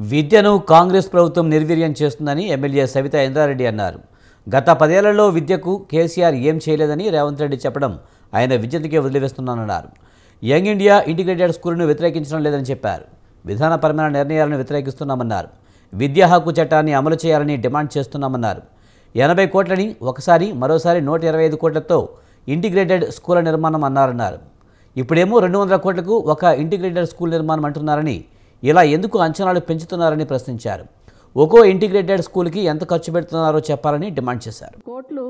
విద్యను కాంగ్రెస్ ప్రభుత్వం నిర్వీర్యం చేస్తుందని ఎమ్మెల్యే సవితా ఇంద్రారెడ్డి అన్నారు. గత 10 ఏళ్లలో విద్యకు కేసీఆర్ ఏం చేయలేదని రేవంత్ రెడ్డి చెప్పడం ఆయన విద్యకే వదిలివేస్తున్నానన్నారు. యంగ్ ఇండియా ఇంటిగ్రేటెడ్ స్కూల్ను వ్యతిరేకించడం లేదని చెప్పారు. విధానపరమైన నిర్ణయాలను వ్యతిరేకిస్తున్నామన్నారు. విద్యా హక్కు చట్టాన్ని అమలు చేయాలని డిమాండ్ చేస్తున్నామన్నారు. 80 కోట్లని ఒకసారి మరోసారి 125 కోట్లతో ఇంటిగ్రేటెడ్ స్కూల్ నిర్మాణం అన్నారన్నారు. ఇప్పుడేమో 200 కోట్లకు ఒక ఇంటిగ్రేటెడ్ స్కూల్ నిర్మాణం అంటున్నారని, ఇలా ఎందుకు అంచనాలు పెంచుతున్నారని ప్రశ్నించారు. ఒక్కో ఇంటిగ్రేటెడ్ స్కూల్కి ఎంత ఖర్చు పెడుతున్నారో చెప్పాలని డిమాండ్ చేశారు. కోట్లు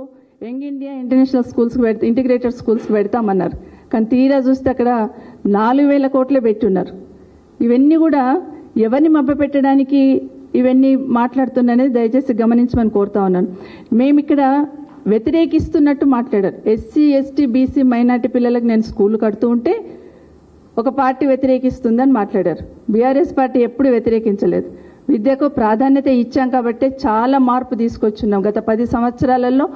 యంగ్ ఇండియా ఇంటర్నేషనల్ స్కూల్స్కి ఇంటిగ్రేటెడ్ స్కూల్స్కి పెడతామన్నారు. కానీ తీరా చూస్తే అక్కడ 4000 కోట్లే పెట్టున్నారు. ఇవన్నీ కూడా ఎవరిని మభ్యపెట్టడానికి ఇవన్నీ మాట్లాడుతున్నారనేది దయచేసి గమనించమని కోరుతా ఉన్నాను. మేము ఇక్కడ వ్యతిరేకిస్తున్నట్టు మాట్లాడారు. ఎస్సీ ఎస్టీ బీసీ మైనార్టీ పిల్లలకు నేను స్కూల్ కడుతూ ఉంటే ఒక పార్టీ వ్యతిరేకిస్తుందని మాట్లాడారు. బీఆర్ఎస్ పార్టీ ఎప్పుడు వ్యతిరేకించలేదు. విద్యకు ప్రాధాన్యత ఇచ్చాం కాబట్టి చాలా మార్పు తీసుకొచ్చున్నాం. గత 10 సంవత్సరాలలో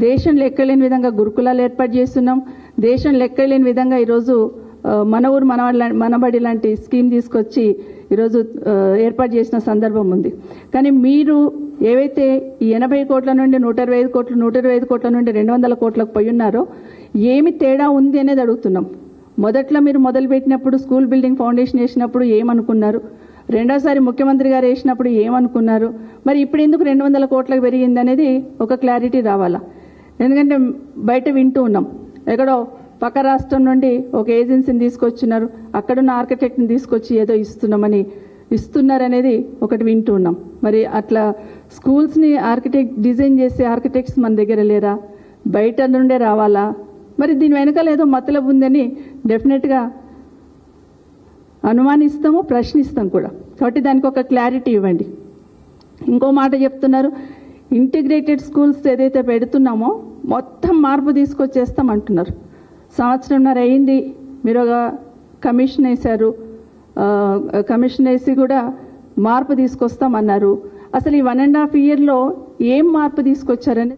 దేశంలో ఎక్కలేని విధంగా గురుకులాలు ఏర్పాటు చేస్తున్నాం. దేశంలో ఎక్కలేని విధంగా ఈరోజు మన ఊరు మనబడి లాంటి స్కీమ్ తీసుకొచ్చి ఈరోజు ఏర్పాటు చేసిన సందర్భం ఉంది. కానీ మీరు ఏవైతే ఈ 80 కోట్ల నుండి 125 కోట్లు, 125 కోట్ల నుండి 200 కోట్లకు పోయి ఉన్నారో ఏమి తేడా ఉంది అనేది అడుగుతున్నాం. మొదట్లో మీరు మొదలుపెట్టినప్పుడు స్కూల్ బిల్డింగ్ ఫౌండేషన్ వేసినప్పుడు ఏమనుకున్నారు? రెండోసారి ముఖ్యమంత్రి గారు వేసినప్పుడు ఏమనుకున్నారు? మరి ఇప్పుడు ఎందుకు 200 కోట్లకు పెరిగింది అనేది ఒక క్లారిటీ రావాలా. ఎందుకంటే బయట వింటూ ఉన్నాం, ఎక్కడో పక్క రాష్ట్రం నుండి ఒక ఏజెన్సీని తీసుకొచ్చినారు, అక్కడున్న ఆర్కిటెక్ట్ని తీసుకొచ్చి ఏదో ఇస్తున్నారనేది ఒకటి వింటూ ఉన్నాం. మరి అట్లా స్కూల్స్ని డిజైన్ చేసే ఆర్కిటెక్ట్స్ మన దగ్గర లేరా? బయట నుండే రావాలా? మరి దీని వెనకాల ఏదో మతలబు ఉందని డెఫినెట్గా అనుమానిస్తాము, ప్రశ్నిస్తాం కూడా. కాబట్టి దానికి ఒక క్లారిటీ ఇవ్వండి. ఇంకో మాట చెప్తున్నారు, ఇంటిగ్రేటెడ్ స్కూల్స్ ఏదైతే పెడుతున్నామో మొత్తం మార్పు తీసుకొచ్చేస్తాం అంటున్నారు. సంవత్సరంన్నర అయింది, మీరు ఒక కమిషన్ వేశారు. కమిషన్ వేసి కూడా మార్పు తీసుకొస్తామన్నారు. అసలు ఈ 1.5 yearలో ఏం మార్పు తీసుకొచ్చారని